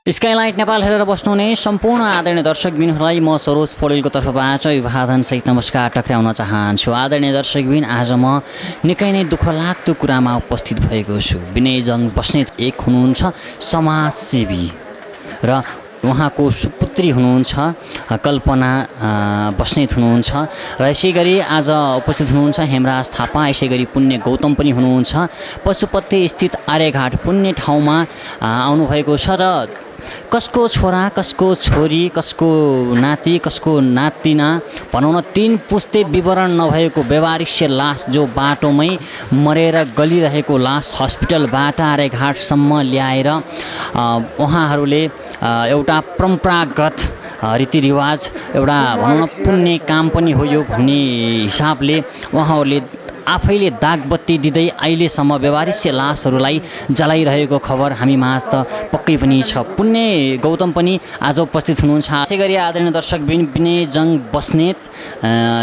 स्काइलाइट नेपाल हेरेर बस्नुहुने सम्पूर्ण आदरणीय दर्शकबिनहरूलाई म सरोज पौडेलको तर्फबाट अभिवादनसहित नमस्कार टक्राउन चाहन्छु। आदरणीय दर्शकबिन, आज म निकै नै दुःखलाग्दो कुरामा उपस्थित भएको छु। विनयजङ बस्नेत एक हुनुहुन्छ समाजसेवी र उहाँको सुपुत्री हुनुहुन्छ कल्पना बस्नेत हुनुहुन्छ र यसै गरी आज उपस्थित हुनुहुन्छ हेमराज थापा, यसै गरी पुण्य गौतम पनि हुनुहुन्छ। पशुपति स्थित आर्यघाट पुण्य ठाउँमा आउनुभएको छ र कसको छोरा, कसको छोरी, कसको नाति, कसको नातिना भनौँ न, 3 पुस्ते विवरण नभएको व्यवहारिक लास, जो बाटोमै मरेर गलिरहेको लास हस्पिटलबाट आर्यघाटसम्म ल्याएर उहाँहरूले एउटा परम्परागत रीतिरिवाज, एउटा भनौँ न पुण्य काम पनि हो यो भन्ने हिसाबले उहाँहरूले आफैले दागबत्ती दिँदै अहिलेसम्म व्यवहारिक लासहरूलाई जलाइरहेको खबर हामी माझ त पक्कै पनि छ। पुण्य गौतम पनि आज उपस्थित हुनुहुन्छ। यसै गरी आदरणीय दर्शकबिन, विनयजङ बस्नेत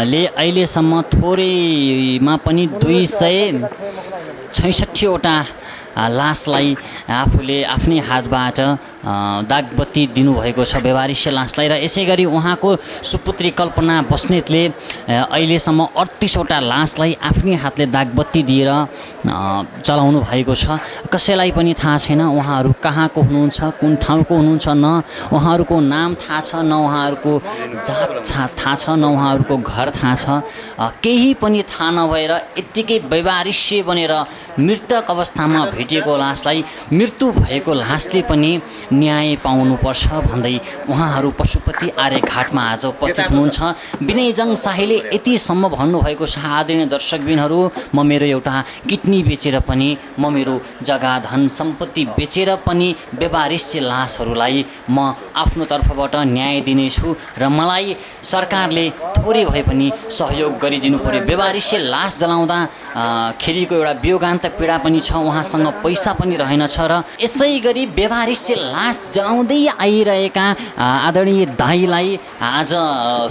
ले अहिलेसम्म थोरैमा पनि 266वटा लासलाई आफूले आफ्नै हातबाट दागबत्ती दिनुभएको छ, व्यवहारिक लासलाई। र यसै गरी उहाँको सुपुत्री कल्पना बस्नेतले अहिलेसम्म 38वटा लासलाई आफ्नै हातले दागबत्ती दिएर चलाउनु भएको छ। कसैलाई पनि थाहा छैन उहाँहरू कहाँको हुनुहुन्छ, कुन ठाउँको हुनुहुन्छ, न उहाँहरूको नाम थाहा छ, न उहाँहरूको जात थाहा छ, न उहाँहरूको घर थाहा छ। केही पनि थाहा नभएर यत्तिकै व्यवहारिक बनेर मृतक अवस्थामा भेटिएको लासलाई मृत्यु भएको लासले पनि न्याय पाउनुपर्छ भन्दै उहाँहरू पशुपति आर्यघाटमा आज उपस्थित हुनुहुन्छ। विनयजङ शाहीले यतिसम्म भन्नुभएको छ, आदरणीय दर्शकबिनहरू, म मेरो एउटा किडनी बेचेर पनि, म मेरो जग्गा धन सम्पत्ति बेचेर पनि व्यवहारिक लासहरूलाई म आफ्नो तर्फबाट न्याय दिनेछु र मलाई सरकारले थोरै भए पनि सहयोग गरिदिनु पर्यो। व्यवहारिक लास जलाउँदा खेरीको एउटा वियोगान्त पीडा पनि छ, उहाँसँग पैसा पनि रहेनछ र यसै गरी व्यवहारिक लास जलाउँदै आइरहेका आदरणीय दाईलाई आज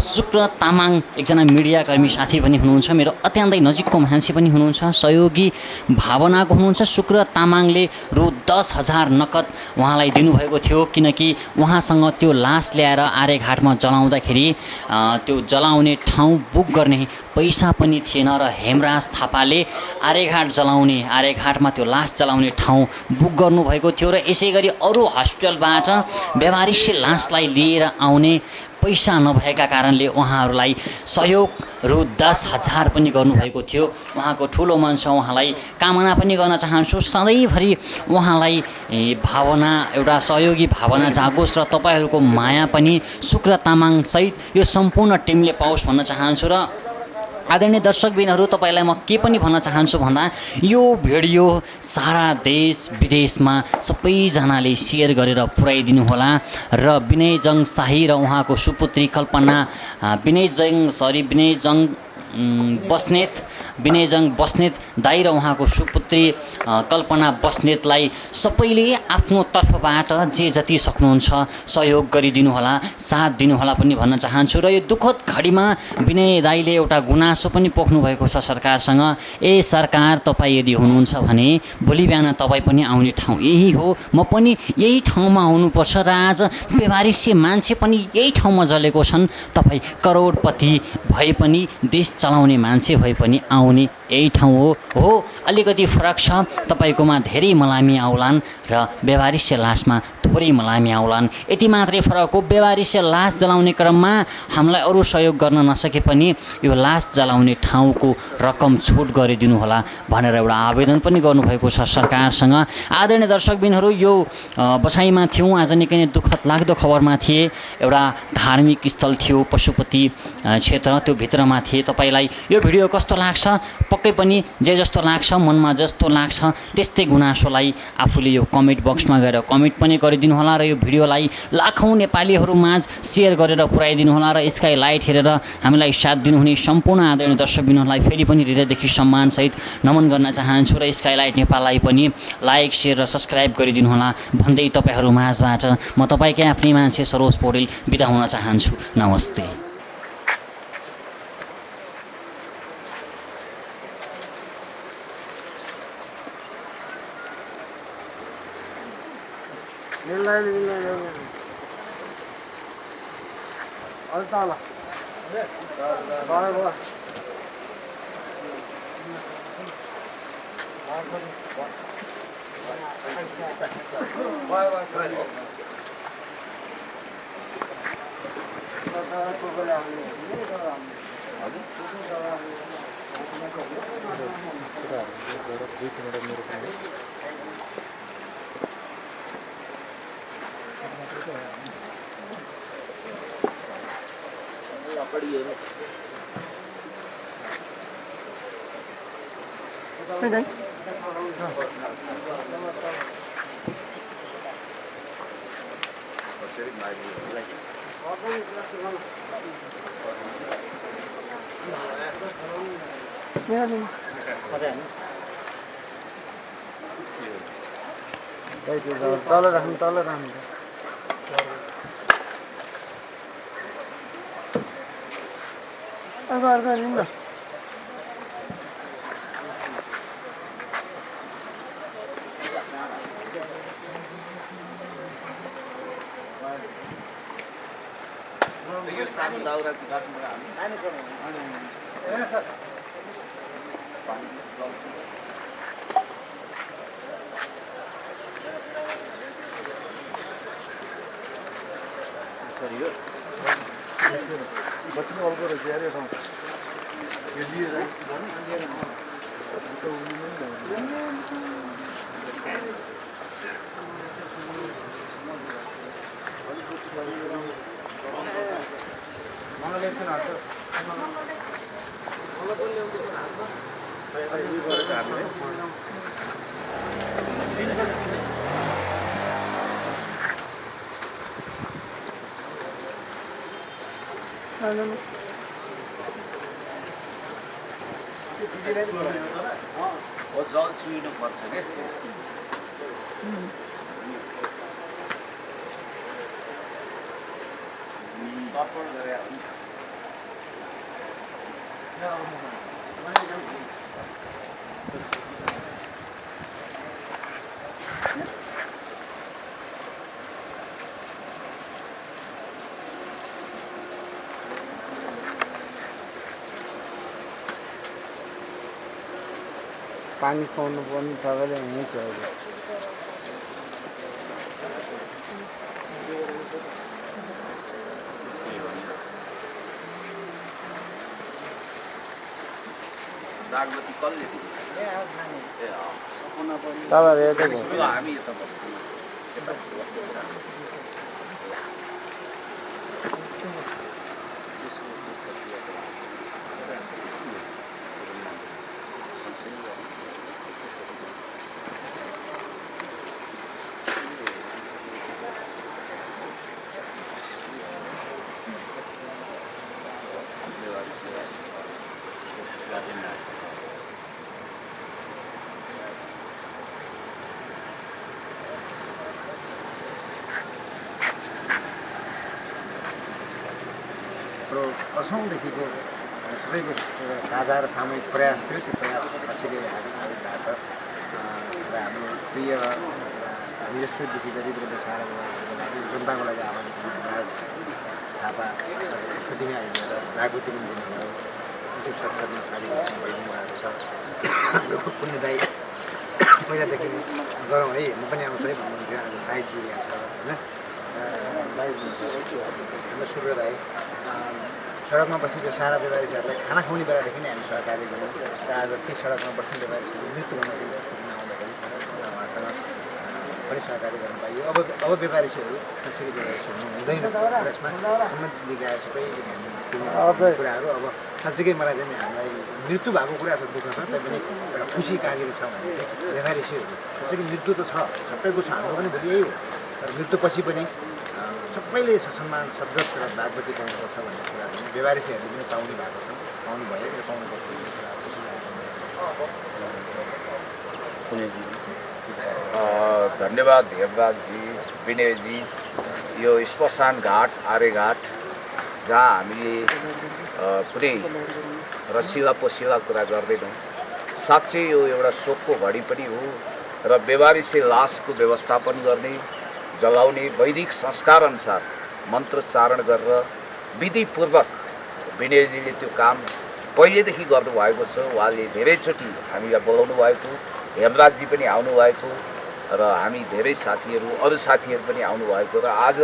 शुक्र तामाङ, एकजना मिडियाकर्मी साथी पनि हुनुहुन्छ, मेरो अत्यन्तै नजिकको मान्छे पनि हुनुहुन्छ, सहयोगी भावनाको हुनुहुन्छ। शुक्र तामाङले रु 10,000 नगद उहाँलाई दिनुभएको थियो, किनकि उहाँसँग त्यो लास ल्याएर आर्यघाटमा जलाउँदाखेरि त्यो जलाउने ठाउँ बुक गर्ने पैसा पनि थिएन र हेमराज थापाले आर्यघाटमा त्यो लास जलाउने ठाउँ बुक गर्नुभएको थियो र यसै गरी अरू हस्पिटलबाट व्यवहारिक लासलाई लिएर आउने पैसा नभएका कारणले उहाँहरूलाई सहयोग रु 10,000 पनि गर्नुभएको थियो। उहाँको ठुलो मन छ, उहाँलाई कामना पनि गर्न चाहन्छु सधैँभरि उहाँलाई भावना, एउटा सहयोगी भावना जागोस् र तपाईँहरूको माया पनि शुक्र तामाङसहित यो सम्पूर्ण टिमले पाओस् भन्न चाहन्छु। र आदरणीय दर्शकबिनहरू, तपाईँलाई म के पनि भन्न चाहन्छु भन्दा, यो भिडियो सारा देश विदेशमा सबैजनाले सेयर गरेर पुर्याइदिनु होला र विनयजङ शाही र उहाँको सुपुत्री कल्पना विनयजङ बस्नेत दाई र उहाँको सुपुत्री कल्पना बस्नेतलाई सबैले आफ्नो तर्फबाट जे जति सक्नुहुन्छ सहयोग गरिदिनु होला, साथ दिनुहोला पनि भन्न चाहन्छु। र यो दुःखद घडीमा विनय दाईले एउटा गुनासो पनि पोख्नु भएको छ सरकारसँग। सरकार, तपाईँ यदि हुनुहुन्छ भने भोलि बिहान तपाईँ पनि आउने ठाउँ यही हो, म पनि यही ठाउँमा आउनुपर्छ र आज व्यवहारिक मान्छे पनि यही ठाउँमा जलेको छन्। तपाईँ करोडपति भए पनि, देश चलाउने मान्छे भए पनि आउने यही ठाउँ हो। अलिकति फरक छ, तपाईँकोमा धेरै मलामी आउलान् र व्यवहारिक लासमा थोरै मलामी आउलान्, यति मात्रै फरक हो। व्यवहारिक लास जलाउने क्रममा हामीलाई अरू सहयोग गर्न नसके पनि यो लास जलाउने ठाउँको रकम छुट गरिदिनु होला भनेर एउटा आवेदन पनि गर्नुभएको छ सरकारसँग। आदरणीय दर्शकबिनहरू, यो बसाइमा थियौँ, आज निकै नै दुःखद लाग्दो खबरमा थिए। एउटा धार्मिक स्थल थियो, पशुपति क्षेत्र, त्यो भित्रमा थिए। तपाईँलाई यो भिडियो कस्तो लाग्छ? पक्कै पनि जे जस्तो लाग्छ, मनमा जस्तो लाग्छ त्यस्तै गुनासोलाई आफूले यो कमेन्ट बक्समा गएर कमेन्ट पनि गरिदिनु होला र यो भिडियोलाई लाखौँ नेपालीहरू माझ सेयर गरेर पुर्याइदिनु होला र स्काइलाइट हेरेर हामीलाई साथ दिनुहुने सम्पूर्ण आदरणीय दर्शकबिनहरूलाई फेरि पनि हृदयदेखि सम्मानसहित नमन गर्न चाहन्छु र स्काइलाइट नेपाललाई पनि लाइक, सेयर र सब्सक्राइब गरिदिनु होला भन्दै तपाईँहरू माझबाट म तपाईँकै आफ्नै मान्छे सरोज पौडेल बिदा हुन चाहन्छु। नमस्ते। तल राख्नु अर्को लिनु न यो सानो दाउरा बच्चों को अलग रखिए यार ये काम ये लिए जल सुइनु पर्छ के तर्पण गरे पानी खुवाउनु पनि तपाईँले यहीँ चाहियो दागबत्ती कसले तपाईँहरू यतै भयो दियो हामी यता बस्छौँ वर्षौँदेखिको सबैको एउटा साझा र सामूहिक प्रयास थियो त्यो प्रयास साँच्चीकै आज साबित भएको छ र हाम्रो प्रिय हामी जस्तै दुखी गरिब र बेसाराको जनताको लागि आह्वान राज थापा स्मृतिमा आइदिएर जागृति पनि दिनुभयो अन्तिम सरकारमा साडी भइदिनु भएको छ हाम्रो पुण्यदायी पहिलादेखि गरौँ है म पनि आउँछु है भन्नुहुन्थ्यो आज सायद जुडिया छ होइन हाम्रो सूर्य राई सडकमा बस्ने सारा व्यापारीहरूलाई खाना खुवाउने बेलादेखि नै हामी सहकारी गऱ्यौँ र आज ती सडकमा बस्ने व्यापारीहरू मृत्यु हुन आउँदाखेरि उहाँसँग पनि सहकारी गर्न पाइयो अब व्यापारीहरू साँच्चै व्यापारीहरू हुँदैन र यसमा सम्बन्धित निकाय सबै कुराहरू अब साँच्चीकै मलाई चाहिँ हामीलाई मृत्यु भएको कुरा छ दुःख छ तैपनि एउटा खुसी कहाँनिर छ भने व्यापारीहरू साँच्चै मृत्यु त छ सबैको छ हाम्रो पनि भोलि यही हो तर मृत्युपछि पनि सबैले ससम्मान सद्गत र दागबत्ती पाउनुपर्छ भन्ने कुरा चाहिँ व्यापारीहरूले पनि पाउनु भएको छ पाउनु भयो र पाउनुपर्छ भन्ने कुरा खुसी धन्यवाद हेमराजजी विनयजी यो स्मशान घाट आर्यघाट जहाँ हामीले कुनै रसिला पसिला कुरा गर्दैनौँ साँच्चै यो एउटा शोकको घडी पनि हो र बेवारिसे लासको व्यवस्थापन गर्ने जलाउने वैदिक संस्कारअनुसार मन्त्रोच्चारण गरेर विधिपूर्वक विनयजीले त्यो काम पहिलेदेखि गर्नुभएको छ। उहाँले धेरैचोटि हामीलाई बोलाउनु भएको, हेमराजजी पनि आउनुभएको र हामी धेरै साथीहरू अरू साथीहरू पनि आउनुभएको र आज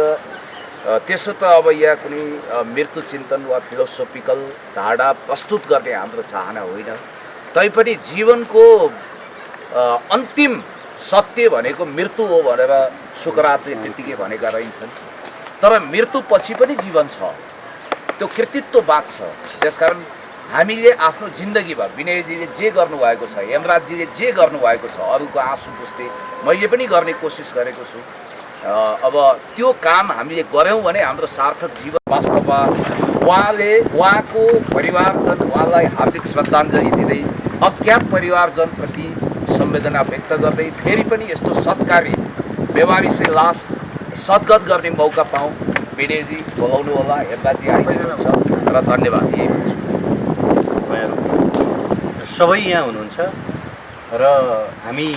त्यसो त अब यहाँ कुनै मृत्यु चिन्तन वा फिलोसोफिकल धारणा प्रस्तुत गर्ने हाम्रो चाहना होइन। तैपनि जीवनको अन्तिम सत्य भनेको मृत्यु हो भनेर सुकरातले त्यतिकै भनेका रहन्छन्। तर मृत्युपछि पनि जीवन छ, त्यो कृतित्ववाद छ। त्यसकारण हामीले आफ्नो जिन्दगीमा विनयजीले जे गर्नुभएको छ, हेमराजजीले जे गर्नुभएको छ, अरूको आँसु पुस्दै मैले पनि गर्ने कोसिस गरेको छु। अब त्यो काम हामीले गऱ्यौँ भने हाम्रो सार्थक जीवन। वास्तवमा उहाँको परिवारजन उहाँलाई हार्दिक श्रद्धाञ्जली दिँदै अज्ञात परिवारजनप्रति संवेदना व्यक्त गर्दै फेरि पनि यस्तो सत्कारी बेवारिसे लास सद्गत गर्ने मौका पाऊँ। विनयजी बोलाउनु होला, हेमराजजी आइदिनुहुन्छ र धन्यवाद। यही भन्छु। सबै यहाँ हुनुहुन्छ र हामी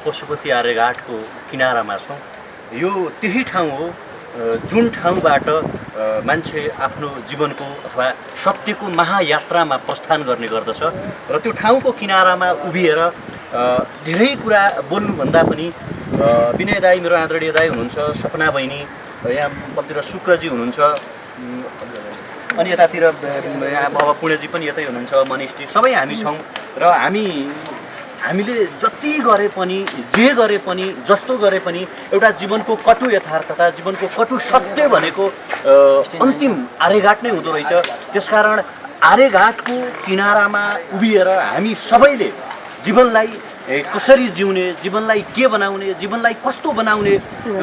पशुपति आर्यघाटको किनारामा छौँ। यो त्यही ठाउँ हो जुन ठाउँबाट मान्छे आफ्नो जीवनको अथवा सत्यको महायात्रामा प्रस्थान गर्ने गर्दछ र त्यो ठाउँको किनारामा उभिएर धेरै कुरा बोल्नुभन्दा पनि विनय दाई, मेरो आदरणीय दाई हुनुहुन्छ, सपना बहिनी, यहाँ मतिर शुक्रजी हुनुहुन्छ, अनि यतातिर अब पुणेजी पनि यतै हुनुहुन्छ, मनिषजी, सबै हामी छौँ र हामीले जति गरे पनि, जे गरे पनि, जस्तो गरे पनि एउटा जीवनको कटु यथार्थता, जीवनको कटु सत्य भनेको अन्तिम आर्यघाट नै हुँदो रहेछ। त्यसकारण आर्यघाटको किनारामा उभिएर हामी सबैले जीवनलाई कसरी जिउने, जीवनलाई के बनाउने, जीवनलाई कस्तो बनाउने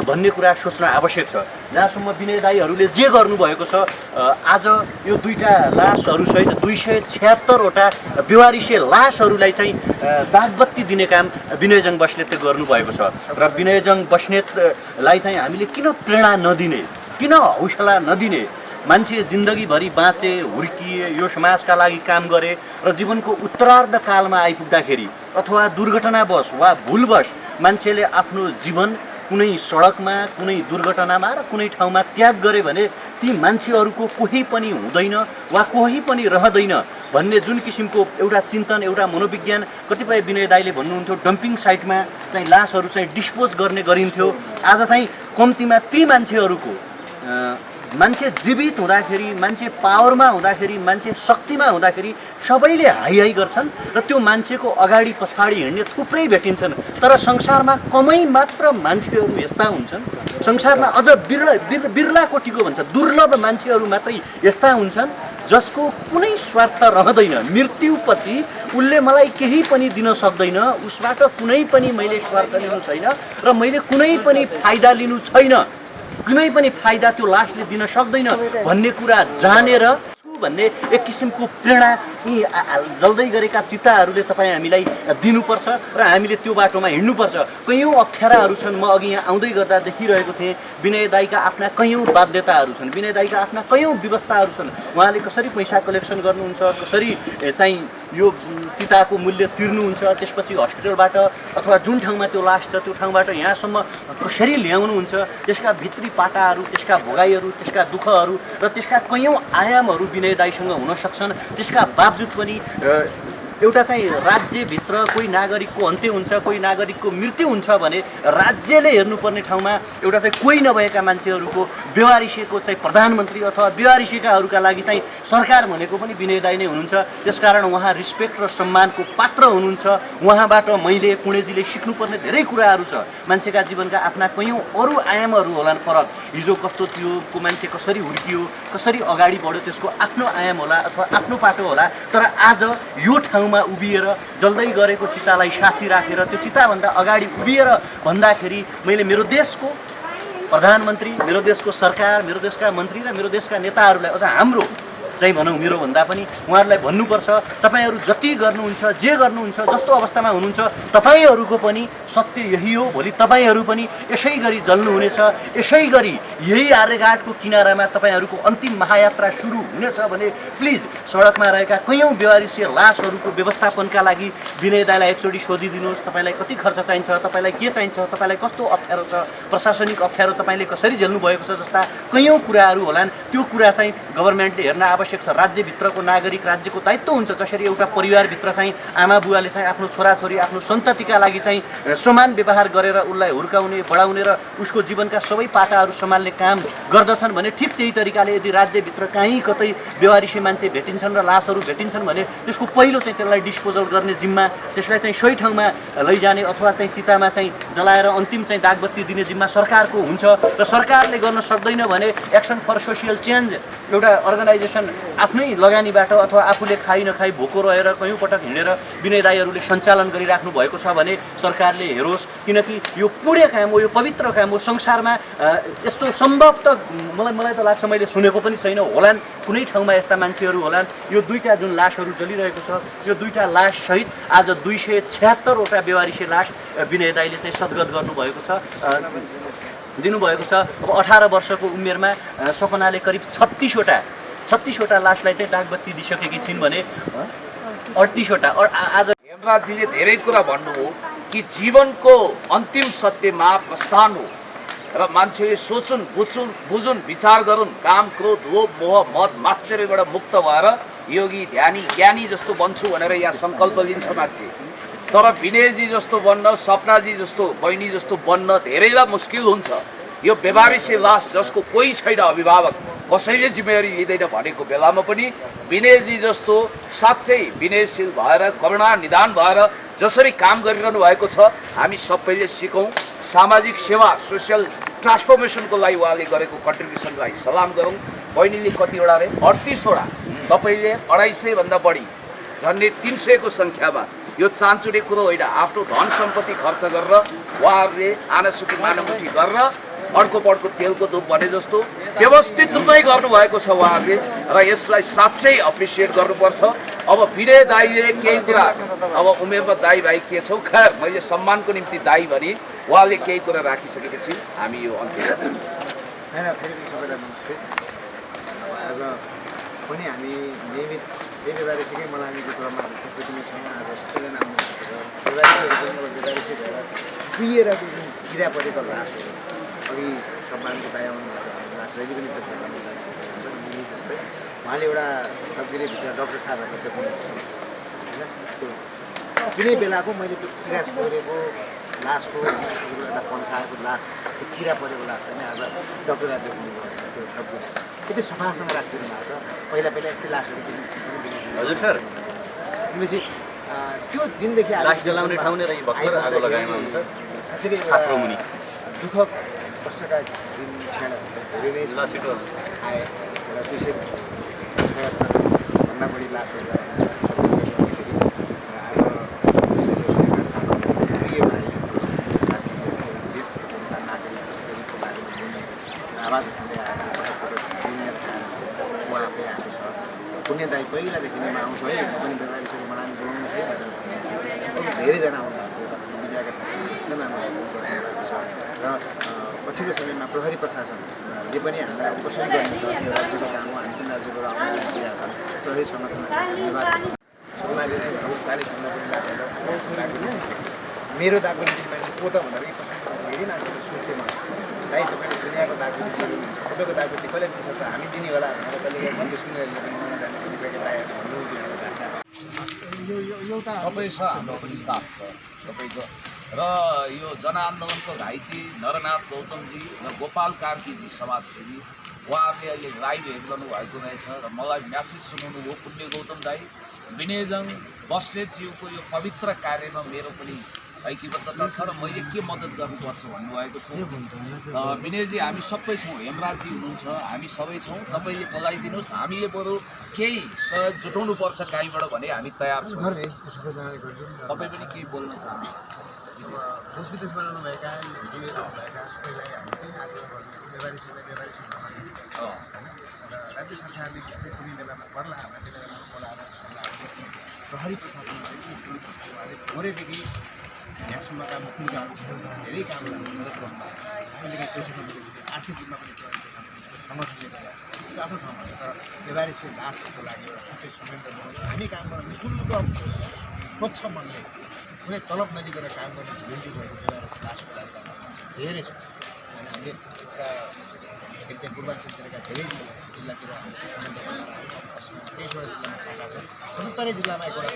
भन्ने कुरा सोच्न आवश्यक छ। जहाँसम्म विनय दाईहरूले जे गर्नुभएको छ, आज यो दुईटा लासहरूसहित 276वटा बेवारिसे लासहरूलाई चाहिँ दागबत्ती दिने काम विनयजङ बस्नेतले गर्नुभएको छ र विनयजङ बस्नेतलाई चाहिँ हामीले किन प्रेरणा नदिने, किन हौसला नदिने? मान्छे जिन्दगीभरि बाँचे, हुर्किए, यो समाजका लागि काम गरे र जीवनको उत्तरार्ध कालमा आइपुग्दाखेरि अथवा दुर्घटनावश वा भुलवश मान्छेले आफ्नो जीवन कुनै सडकमा, कुनै दुर्घटनामा र कुनै ठाउँमा त्याग गरे भने ती मान्छेहरूको कोही पनि हुँदैन वा कोही पनि रहँदैन भन्ने जुन किसिमको एउटा चिन्तन, एउटा मनोविज्ञान कतिपय विनय दाईले भन्नुहुन्थ्यो, डम्पिङ साइटमा चाहिँ लासहरू चाहिँ डिस्पोज गर्ने गरिन्थ्यो। आज चाहिँ कम्तीमा ती मान्छेहरूको मान्छे जीवित हुँदाखेरि, मान्छे पावरमा हुँदाखेरि, मान्छे शक्तिमा हुँदाखेरि सबैले हाई हाई गर्छन् र त्यो मान्छेको अगाडि पछाडि हिँड्ने थुप्रै भेटिन्छन्। तर संसारमा कमै मात्र मान्छेहरू यस्ता हुन्छन्, संसारमा अझ बिर्ला कोटिको भन्छ, दुर्लभ मान्छेहरू मात्रै यस्ता हुन्छन् जसको कुनै स्वार्थ रहँदैन। मृत्युपछि उसले मलाई केही पनि दिन सक्दैन, उसबाट कुनै पनि मैले स्वार्थ लिनु छैन र मैले कुनै पनि फाइदा लिनु छैन, कुनै पनि फाइदा त्यो लासले दिन सक्दैन भन्ने कुरा जानेर भन्ने एक किसिमको प्रेरणा यी जल्दै गरेका चिताहरूले तपाईँ हामीलाई दिनुपर्छ र हामीले त्यो बाटोमा हिँड्नुपर्छ। कयौँ अप्ठ्याराहरू छन्। म अघि यहाँ आउँदै गर्दा देखिरहेको थिएँ, विनय दाईका आफ्ना कयौँ बाध्यताहरू छन्, विनय दाईका आफ्ना कयौँ व्यवस्थाहरू छन्। उहाँले कसरी पैसा कलेक्सन गर्नुहुन्छ, कसरी चाहिँ यो चिताको मूल्य तिर्नुहुन्छ, त्यसपछि हस्पिटलबाट अथवा जुन ठाउँमा त्यो लास छ त्यो ठाउँबाट यहाँसम्म कसरी ल्याउनुहुन्छ, त्यसका भित्री पाटाहरू, त्यसका भोगाइहरू, त्यसका दुःखहरू र त्यसका कयौँ आयामहरू विनय दाईसँग हुन सक्छन्। त्यसका बावजुद पनि एउटा चाहिँ राज्यभित्र कोही नागरिकको अन्त्य हुन्छ, कोही नागरिकको मृत्यु हुन्छ भने राज्यले हेर्नुपर्ने ठाउँमा एउटा चाहिँ कोही नभएका मान्छेहरूको बेवारिसेको चाहिँ प्रधानमन्त्री अथवा बेवारिसेकाहरूका लागि चाहिँ सरकार भनेको पनि विनय दाई नै हुनुहुन्छ। त्यसकारण उहाँ रिस्पेक्ट र सम्मानको पात्र हुनुहुन्छ। उहाँबाट मैले, पुणेजीले सिक्नुपर्ने धेरै कुराहरू छ। मान्छेका जीवनका आफ्ना कयौँ अरू आयामहरू होलान् फरक, हिजो कस्तो थियो, को मान्छे कसरी हुर्कियो, कसरी अगाडि बढ्यो, त्यसको आफ्नो आयाम होला अथवा आफ्नो पाटो होला। तर आज यो ठाउँमा उभिएर जल्दै गरेको चितालाई साक्षी राखेर त्यो चिताभन्दा अगाडि उभिएर भन्दाखेरि मैले मेरो देशको प्रधानमन्त्री, मेरो देशको सरकार, मेरो देशका मन्त्री र मेरो देशका नेताहरूलाई, अझ हाम्रो चाहिँ भनौँ मेरो भन्दा पनि उहाँहरूलाई भन्नुपर्छ तपाईँहरू जति गर्नुहुन्छ जे गर्नुहुन्छ जस्तो अवस्थामा हुनुहुन्छ तपाईँहरूको पनि सत्य यही हो। भोलि तपाईँहरू पनि यसै गरी जल्नुहुनेछ। यसै गरी यही आर्यघाटको किनारामा तपाईँहरूको अन्तिम महायात्रा सुरु हुनेछ भने प्लिज सडकमा रहेका कैयौँ बेवारिसीय लासहरूको व्यवस्थापनका लागि विनय दाइलाई एकचोटि सोधिदिनुहोस्। तपाईँलाई कति खर्च चाहिन्छ, तपाईँलाई के चाहिन्छ, तपाईँलाई कस्तो अप्ठ्यारो छ, प्रशासनिक अप्ठ्यारो तपाईँले कसरी झेल्नु भएको छ जस्ता कैयौँ कुराहरू होलान्। त्यो कुरा चाहिँ गभर्मेन्टले हेर्न आवश्यक छ। राज्यभित्रको नागरिक, राज्यको दायित्व हुन्छ जसरी एउटा परिवारभित्र चाहिँ आमा बुवाले चाहिँ आफ्नो छोराछोरी, आफ्नो सन्ततिका लागि चाहिँ समान व्यवहार गरेर उसलाई हुर्काउने, बढाउने र उसको जीवनका सबै पाटाहरू सम्हाल्ने काम गर्दछन् भने ठिक त्यही तरिकाले यदि राज्यभित्र कहीँ कतै बेवारिसी मान्छे भेटिन्छन् र लासहरू भेटिन्छन् भने त्यसको पहिलो चाहिँ त्यसलाई डिस्पोजल गर्ने जिम्मा, त्यसलाई चाहिँ सही ठाउँमा लैजाने अथवा चाहिँ चितामा चाहिँ जलाएर अन्तिम चाहिँ दागबत्ती दिने जिम्मा सरकारको हुन्छ। र सरकारले गर्न सक्दैन भने एक्सन फर सोसियल चेन्ज एउटा अर्गनाइजेसन आफ्नै लगानीबाट अथवा आफूले खाइ नखाइ भोको रहेर कैयौँ पटक हिँडेर विनय दाइहरूले सञ्चालन गरिराख्नु भएको छ भने सरकारले हेरोस्। किनकि यो पुण्य काम हो, यो पवित्र काम हो। संसारमा यस्तो सम्भव त मलाई त लाग्छ मैले सुनेको पनि छैन, होलान् कुनै ठाउँमा यस्ता मान्छेहरू होलान्। यो दुईवटा जुन लासहरू चलिरहेको छ, यो दुईवटा लास सहित आज 276वटा बेवारिसी लास विनय दाइले चाहिँ सद्गत गर्नुभएको छ, दिनुभएको छ। अब 18 वर्षको उमेरमा सपनाले करिब 36वटा लासलाई चाहिँ दागबत्ती दिइसकेकी छिन् भने 38वटा आज हेमराजजीले धेरै कुरा भन्नुभयो कि जीवनको अन्तिम सत्यमा प्रस्थान हो र मान्छेले सोचुन्, बुझुन्, विचार गरून्, काम, क्रोध, लोभ, मोह, मद, मात्सर्यबाट मुक्त भएर योगी, ध्यानी, ज्ञानी जस्तो बन्छु भनेर यहाँ सङ्कल्प लिन्छ मान्छे। तर विनयजी जस्तो बन्न, सपनाजी जस्तो, बहिनी जस्तो बन्न धेरैलाई मुस्किल हुन्छ। यो बेवारिसी लास जसको कोही छैन अभिभावक, कसैले जिम्मेवारी लिँदैन भनेको बेलामा पनि विनयजी जस्तो साँच्चै विनयशील भएर, करुणा निदान भएर जसरी काम गरिरहनु भएको छ हामी सबैले सिकौँ। सामाजिक सेवा, सोसियल ट्रान्सफर्मेसनको लागि उहाँले गरेको कन्ट्रिब्युसनलाई सलाम गरौँ। बहिनीले कतिवटा अरे 38वटा, तपाईँले 250भन्दा बढी, झन्डै 300को सङ्ख्यामा यो चान्चुरे कुरो होइन। आफ्नो धन सम्पत्ति खर्च गरेर उहाँहरूले आनासुकी मानवमुठी गरेर अर्को पड्को तेलको धुप भने जस्तो व्यवस्थित रूपमै गर्नुभएको छ उहाँहरूले र यसलाई साँच्चै एप्रिसिएट गर्नुपर्छ। अब विनय दाइले केही कुरा, अब उमेरमा दाइ भाइ के छौ, खैर मैले सम्मानको निम्ति दाइ भने उहाँले केही कुरा राखिसकेपछि हामी यो अन्त्य होइन। फेरि सबैलाई नमस्ते। आज पनि हामी नियमित यही बेवारिसीकै मलामीको क्रममा पुष्पतिमी छौँ। आज सबैजना आउनुहुन्छ। बेवारिसीहरू पनि अब बेवारिसी भएर कुहिएर जुन किरा परेको लास हो, अघि सम्मानको दाइ आउनुभएको लास जहिले पनि त्यो सम्मानको दाइ हुन्छ जस्तै उहाँले एउटा सबगिरीभित्र डक्टर साहबहरूले देखाउनुहुन्छ होइन। त्यो कुनै बेलाको मैले त्यो किरा सोरेको लासको एउटा पन्साएको लास, त्यो किरा परेको लास होइन आज डक्टरलाई देखाउनु भयो। त्यो सबगिरी यति सफासँग राखिदिनु भएको छ। पहिला यस्तै लासहरू हजुर सर भनेपछि त्यो दिनदेखि लास जलाउने ठाउँ नै भर्खर आगो लगाएमा हुन्छ। साँच्चै छाप्रो मुनि दुःख कष्टका दिन क्षण धेरै नै छिटो आए र 276भन्दा बढी लासहरू आज प्रिय भाइ देशको नागरिकको बारेमा आवाज उठाउँदै आएर उहाँ आफै आएको छ। पुण्य दाइ पहिलादेखि नै आउँछ है, म पनि बेवारिसीको मनामी बोलाउनु छु भनेर धेरैजना आउनुहुन्छ। मिडियाका साथीहरू एकदम राम्रो सपोर्ट गर्नुभएको छ र पछिल्लो समयमा प्रहरी प्रशासनले पनि हामीलाई अब कसरी गर्ने त त्यो राज्यको काम हो। हामी पनि राज्यबाट आउनु दिइरहेको छ। प्रहरी संगठनलाई धन्यवाद। सपनाले नै 40भन्दा पनि लागेर मेरो दागबत्ती मान्छे को त भनेर धेरै मान्छेले सोध्थेँ मलाई, दाइ तपाईँको दुनियाँको दागबत्ती दिनुहुन्छ, तपाईँको दागबत्ती कसले दिन्छ त हामी दिने होला भनेर कहिले भन्दै सुनेर तपाईँ छ, हाम्रो पनि साथ छ तपाईँको। र यो जनआन्दोलनको घाइते नरनाथ गौतमजी र गोपाल कार्कीजी समाजसेवी उहाँहरूले अहिले लाइभ हेरिरहनु भएको रहेछ र मलाई म्यासेज सुनाउनु हो। पुण्य गौतम दाई, विनयजङ बस्नेतज्यूको यो पवित्र कार्यमा मेरो पनि ऐक्यबद्धता छ र मैले के मद्दत गर्नुपर्छ भन्नुभएको छ। विनयजी हामी सबै छौँ, हेमराजजी हुनुहुन्छ, हामी सबै छौँ। तपाईँले बोलाइदिनुहोस्, हामीले बरु केही सहयोग जुटाउनुपर्छ कहीँबाट भने हामी तयार छौँ। तपाईँ पनि केही बोल्न चाहनुहुन्छ? देश विदेशबाट आउनुभएका हिजो आउनुभएका सबैलाई हामी त्यही आग्रह गर्ने व्यवहारिकलाई व्यवहारिक होइन र राज्य सरकारले जस्तै कुनै बेलामा पर्ला कुनै बेलामा बोलाएर गर्छौँ प्रहरी प्रशासनलाई उहाँले थोरैदेखि यहाँसम्मका मुखुलकाहरू धेरै काम गर्ने मद्दत गर्नुभएको छ हामीले पनि पैसा नमिलेको आर्थिक रूपमा पनि प्रहरी प्रशासनको समर्थनले गरेका छ त्यो आफ्नो ठाउँमा छ तर व्यवहारिक लासको लागि एउटा छुट्टै संयन्त्र बनाउँछ हामी काम गर्न निःशुल्क स्वच्छ मनले कुनै तलब नदिएर काम गर्ने निम्ति भएको व्यवहारिक लासको लागि धेरै छ अनि हामीले एउटा पूर्वाञ्चलतिरका धेरै जिल्लातिर संयन्त्र बनाएर तेइसवटा जिल्लामा शाखा छ ७७ जिल्लामा एकवटा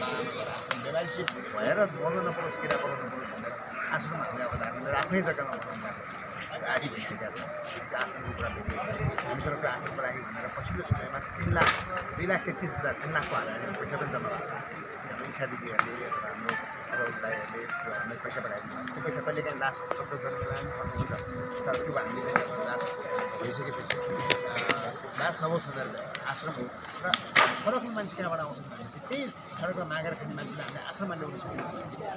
आश्रम व्यवहारिक भएर मर्न नपरोस् किरा पराउनु नपरोस् भनेर आश्रम हामीले अब हामीले आफ्नै जग्गामा बनाउनु भएको छ आदि भइसकेका छ आश्रमको कुरा भेटियो हामीसँग त्यो आश्रमको लागि भनेर पछिल्लो समयमा 2,33,000 3 लाखको हालेर पैसा पनि जम्मा भएको छ इसा दिदीहरूले हाम्रो अरू दाइहरूले हामीलाई पैसा पठाइदिनु त्यो पैसा कहिले काहीँ लास्ट सपोर्ट गर्ने बेला पनि खर्च हुन्छ तर त्यो हामीले लास्ट भइसकेपछि लास्ट नहोस् भनेर आश्रम हो र सडकमा मान्छे कहाँबाट आउँछन् भनेपछि त्यही सडकमा मागेर खाने मान्छेले हामीले आश्रममा ल्याउनु सक्छौँ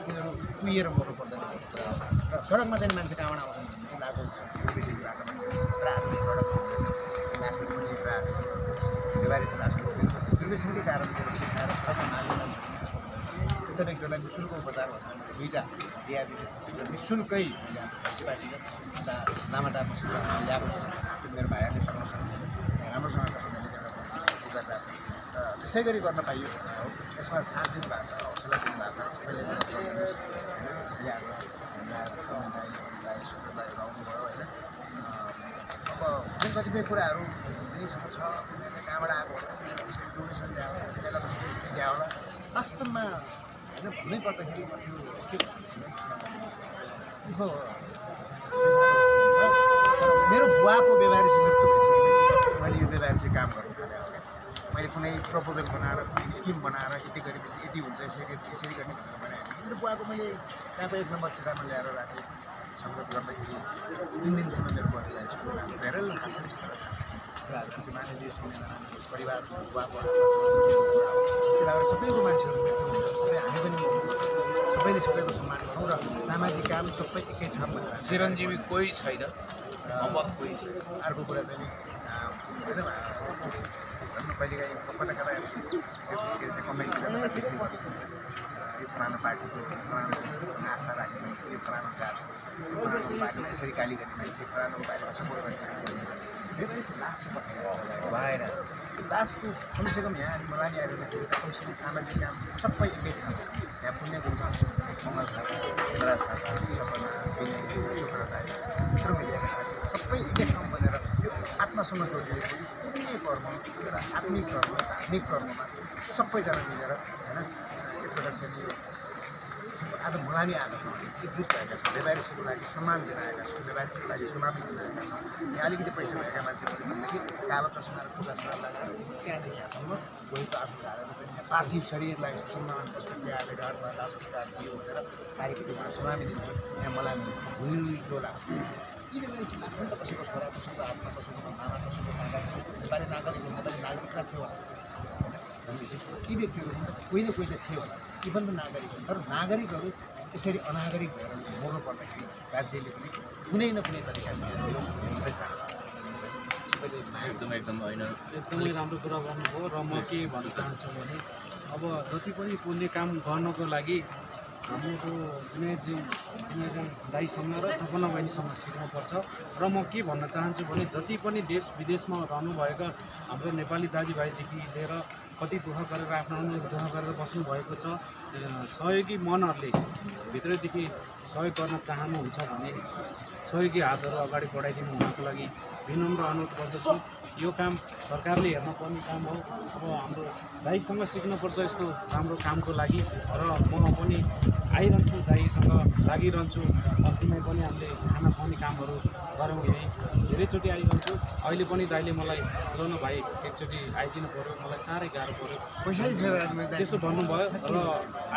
तिनीहरू कुहिएर मर्नु पर्दैन र सडकमा चाहिँ मान्छे कहाँबाट आउँछन् भनेपछि लाटो बेसीको बाटोमा प्रायः सडक हुँदैछ लासको पनि प्रायः व्यवहारिक लासको दुर्व्यसनकै कारणले खाएर सडकमा मार्ने मान्छे त्यस्तो व्यक्तिहरूलाई निःशुल्क उपचार भन्दा दुईवटा डिआरडिएस निःशुल्कै म्युनिसिपालिटीले लामाटार मुसिपालिटीमा ल्याएको छु त्यो मेरो भाइहरूले सघाउन सक्छ राम्रोसँग तपाईँहरूले एउटा गरिरहेको छ र त्यसै गरी गर्न पाइयो यसमा साथ दिनुभएको छ हौसला दिनुभएको छ सबैले आउनुभयो होइन अब जुन कतिपय कुराहरू दिनेसँग छ कहाँबाट आएको होला डोनेसन ल्यायो त्यसलाई ल्यायो होला वास्तवमा होइन भन्नै पर्दाखेरि त्यो मेरो बुवाको व्यवहारिक मृत्यु भइसकेपछि मैले यो व्यवहारिक काम गर्नु थालेँ हो क्या मैले कुनै प्रपोजल बनाएर कुनै स्किम बनाएर यति गरेपछि यति हुन्छ यसरी गर्ने भनेर बनाएँ मेरो बुवाको मैले त्यहाँको 1 नम्बर चितामा ल्याएर राखेँ सङ्गत गर्दाखेरि 3 दिनसम्म मेरो बुवालाई स्कुलमा धेरै थाहा छ कुराहरू कति मानिलियो सुनेर परिवार बुवाको कुराहरू सबैको मान्छेहरू सबै हामी पनि सबैले सबैको सम्मान गरौँ र सामाजिक काम सबै एकै छ भनेर चिरञ्जीवी कोही छैन अमर कोही छैन अर्को कुरा चाहिँ होइन कहिलेकाहीँ कता कता के भन्छ कमेन्ट गर्दा देख्ने गर्छु यो पुरानो पार्टीको पुरानो आस्था राख्ने मान्छे यो पुरानो जात पुरानो पार्टीमा यसरी गाली गर्ने मान्छे पुरानो पार्टीमा सपोर्ट गर्ने मान्छे धेरै लास्ट भएर छ लास्टको कमसेकम यहाँ मलाई आइरहँदाखेरि त कमसेकम सामाजिक काम सबै एकै छ यहाँ पुण्य गुरुमा मङ्गल थापा राज थापा सपना विनय सुखरता मित्र मिलेका साथीहरू सबै एकै ठाउँ बनेर यो आत्मासँग जोडिएको पुण्य कर्म र आत्मिक कर्म धार्मिक कर्ममा सबैजना मिलेर होइन एकपटक चाहिँ यो आज मलामी आएका छौँ एकजुट भएका छौँ व्यवहारिकको लागि सम्मान दिन आएका छौँ व्यवहारिकको लागि सुनामी दिन आएका छौँ यहाँ अलिकति पैसा भएका मान्छेहरू भनेदेखि कालो चस्मा र खुला सुरा लगाएर त्यहाँदेखि यहाँसम्म गएको आफ्नो धाराले चाहिँ यहाँ पार्थिव शरीरलाई सम्मान पुस्तक ल्याएर घरमा दाह संस्कार दियो भनेर कार्यक्रममा सुनामी दिन्छ यहाँ मलाई भुइँचो लाग्छ यी व्यवहारिक लाग्छ नि त कसैको छोरा कसैको आत्मा कसैको मामा कसैको नागरिक नेपाली नागरिक नेपाली नागरिकता थियो होला भनेपछि ती व्यक्तिहरू कोही न कोही त थियो होला इभन त नागरिक तर नागरिकहरू यसरी अनागरिक भएर मर्नु पर्दाखेरि राज्यले पनि कुनै न कुनै तरिकाले हेर्दै चाहन्छ एकदमै होइन एकदमै राम्रो कुरा गर्नुभयो र म के भन्न चाहन्छु भने अब जति पनि पुण्य काम गर्नको लागि हाम्रो विनयजन दाइसँग र सपना बहिनीसँग सिक्नुपर्छ र म के भन्न चाहन्छु भने जति पनि देश विदेशमा रहनुभएका हाम्रो नेपाली दाजुभाइदेखि लिएर कति दुःख गरेर आफ्नो दुःख गरेर बस्नुभएको छ सहयोगी मनहरूले भित्रदेखि सहयोग गर्न चाहनुहुन्छ भने सहयोगी हातहरू अगाडि बढाइदिनु हुनको लागि विनम्र अनुरोध गर्दछु यो काम सरकारले हेर्न पर्ने काम हो अब हाम्रो दाइसँग सिक्नुपर्छ यस्तो राम्रो कामको लागि र म पनि आइरहन्छु दाइसँग लागिरहन्छु अस्तिमै पनि हामीले खाना खुवाउने कामहरू गऱ्यौँ यहीँ धेरैचोटि आइरहन्छु। अहिले पनि दाइले मलाई ल न भाइ एकचोटि आइदिनु पऱ्यो, मलाई साह्रै गाह्रो पऱ्यो पैसै थियो त्यसो भन्नुभयो। र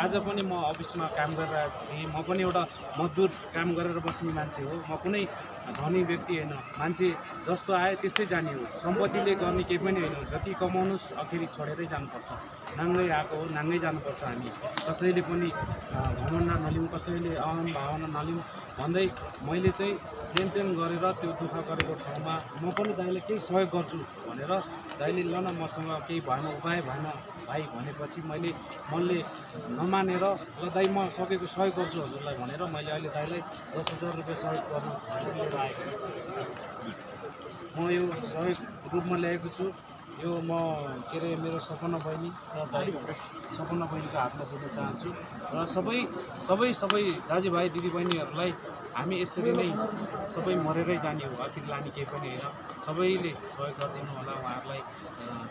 आज पनि म अफिसमा काम गरेर थिएँ। म पनि एउटा मजदुर काम गरेर बस्ने मान्छे हो। म कुनै धनी व्यक्ति होइन, मान्छे जस्तो आयो त्यस्तै जाने हो। सम्पत्तिले गर्ने केही पनि होइन, जति कमाउनुहोस् अखेरि छोडेरै जानुपर्छ। नाङ्गै आएको हो, नाङ्गै जानुपर्छ। हामी कसैले पनि घमण्ड नलिउँ, कसैले अहम भावना नलिउँ भन्दै मैले चाहिँ जेनतेन गरेर त्यो दुःख गरेको ठाउँमा म पनि दाइले केही सहयोग गर्छु भनेर दाइले ल न मसँग केही भएन, उपाय भएन भाइ भनेपछि मैले मनले नमानेर ल दाइ म सकेको सहयोग गर्छु हजुरलाई भनेर मैले अहिले दाइलाई 10,000 रुपियाँ सहयोग गर्नु लिएर आएको म यो सहयोग रूपमा ल्याएको छु। यो म के अरे मेरो सपना बहिनी र दाइ सपना बहिनीको हातमा दिन चाहन्छु र सबै दाजुभाइ दिदीबहिनीहरूलाई हामी यसरी नै सबै मरेरै जाने हो, आखिर लाने केही पनि होइन। सबैले सहयोग गरिदिनु होला, उहाँहरूलाई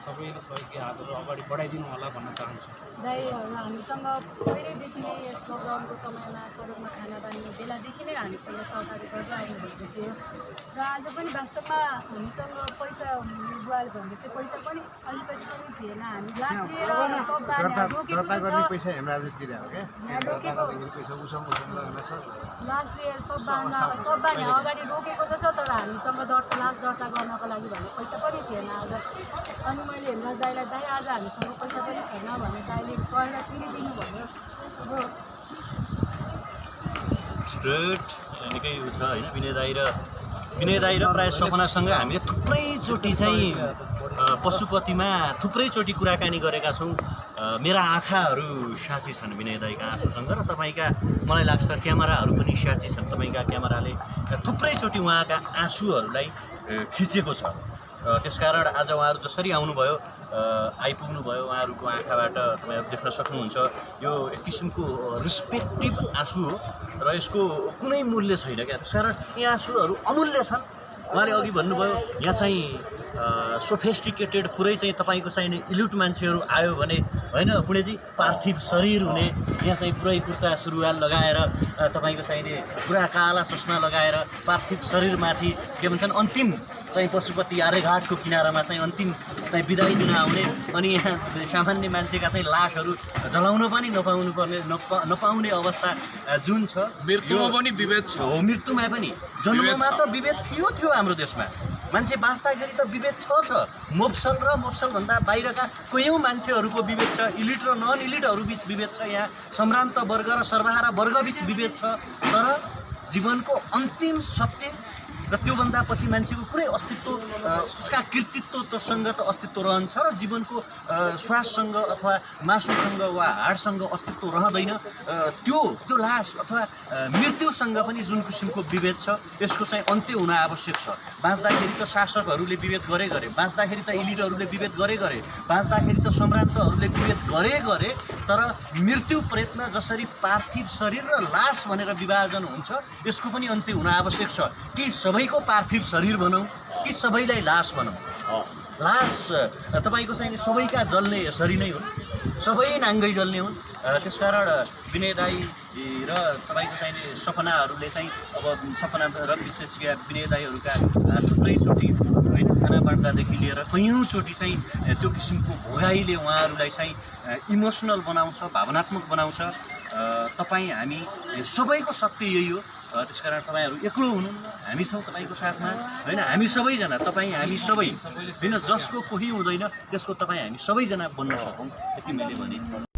सबैले सहयोगी हातहरू अगाडि बढाइदिनु होला भन्न चाहन्छु। दाइहरू हामीसँग पहिल्यैदेखि नै यस लकडाउनको समयमा सडकमा खाना बाँड्ने बेलादेखि नै हामीसँग सहकारी गर्दै आउनुभएको थियो र आज पनि वास्तवमा हामीसँग पैसा बुवाले भने जस्तै पैसा पनि अलिकति पनि थिएन। हामी लास लिएर सब बानी रोकेको गर्ने छ, पैसा हेमराजले तिरेको क्या पैसा उसँग लगाउन सक्छ। लास लिएर सब बानी अगाडि रोकेको त छ, तर हामीसँग लास दर्ता गर्नको लागि भन्ने पैसा पनि थिएन आज। अनि मैले हेमराज दाइलाई दाइ आज हामीसँग पैसा पनि छैन भने दाइले गएर तिरिदिनु भन्यो। अब स्ट्रेट निकै उ छ होइन। विनय दाइ र प्रायः सपनासँग हामीले थुप्रैचोटि चाहिँ पशुपतिमा थुप्रैचोटि कुराकानी गरेका छौँ। मेरा आँखाहरू साँची छन् विनय दाइका आँसुसँग र तपाईँका मलाई लाग्छ क्यामेराहरू पनि साँची छन्। तपाईँका क्यामेराले थुप्रैचोटि उहाँका आँसुहरूलाई खिचेको छ। त्यसकारण आज उहाँहरू जसरी आउनुभयो आइपुग्नुभयो उहाँहरूको आँखाबाट तपाईँहरू देख्न सक्नुहुन्छ। यो एक किसिमको रिस्पेक्टिभ आँसु हो र यसको कुनै मूल्य छैन क्या। त्यसकारण यी आँसुहरू अमूल्य छन्। उहाँले अघि भन्नुभयो यहाँ चाहिँ सोफेस्टिकेटेड पुरै चाहिँ तपाईँको चाहिने इलिट मान्छेहरू आयो भने होइन, पुणेजी पार्थिव शरीर हुने यहाँ चाहिँ पुरै कुर्ता सुरुवाल लगाएर तपाईँको चाहिने पुरा काला चस्मा लगाएर पार्थिव शरीरमाथि के भन्छन् अन्तिम चाहिँ पशुपति आर्यघाटको किनारामा चाहिँ अन्तिम चाहिँ बिदाई दिन आउने। अनि यहाँ सामान्य मान्छेका चाहिँ लासहरू जलाउन पनि नपाउने अवस्था जुन छ। मृत्युमा पनि विभेद छ हो, मृत्युमा पनि। जन्ममा त विभेद थियो हाम्रो देशमा। मान्छे बाँच्दाखेरि त विभेद छ। मोप्सल र मोप्सलभन्दा बाहिरका कयौँ मान्छेहरूको विभेद छ। इलिट र नन इलिटहरू बिच विभेद छ। यहाँ सम्भ्रान्त वर्ग र सर्वहारा वर्ग बिच विभेद छ। तर जीवनको अन्तिम सत्य र त्योभन्दा पछि मान्छेको कुनै अस्तित्व उसका कृतित्वसँग त अस्तित्व रहन्छ र जीवनको श्वाससँग अथवा मासुसँग वा हाडसँग अस्तित्व रहँदैन। त्यो लास अथवा मृत्युसँग पनि जुन किसिमको विभेद छ यसको चाहिँ अन्त्य हुन आवश्यक छ। बाँच्दाखेरि त शासकहरूले विभेद गरे, बाँच्दाखेरि त इलिटहरूले विभेद गरे, बाँच्दाखेरि त सम्रान्तहरूले विभेद गरे, तर मृत्यु प्रेतमा जसरी पार्थिव शरीर र लास भनेर विभाजन हुन्छ यसको पनि अन्त्य हुन आवश्यक छ। कि सबैको पार्थिव शरीर भनौँ कि सबैलाई लास भनौँ। लास तपाईँको चाहिँ सबैका जल्ने यसरी नै हुन्, सबै नाङ्गै जल्ने हुन्। त्यसकारण विनय दाइ र तपाईँको चाहिँ सपनाहरूले चाहिँ अब सपना र विशेष गरी विनय दाइहरूका थुप्रैचोटि होइन खाना बाँड्दादेखि लिएर कयौँचोटि चाहिँ त्यो किसिमको भोगाइले उहाँहरूलाई चाहिँ इमोसनल बनाउँछ, भावनात्मक बनाउँछ। तपाईँ हामी सबैको सत्य यही हो। त्यसकारण तपाईँहरू एक्लो हुनुहुन्न, हामी छौँ तपाईँको साथमा होइन। हामी सबैजना तपाईँ हामी सबै होइन, जसको कोही हुँदैन त्यसको तपाईँ हामी सबैजना बन्न सकौँ, यति मैले भने।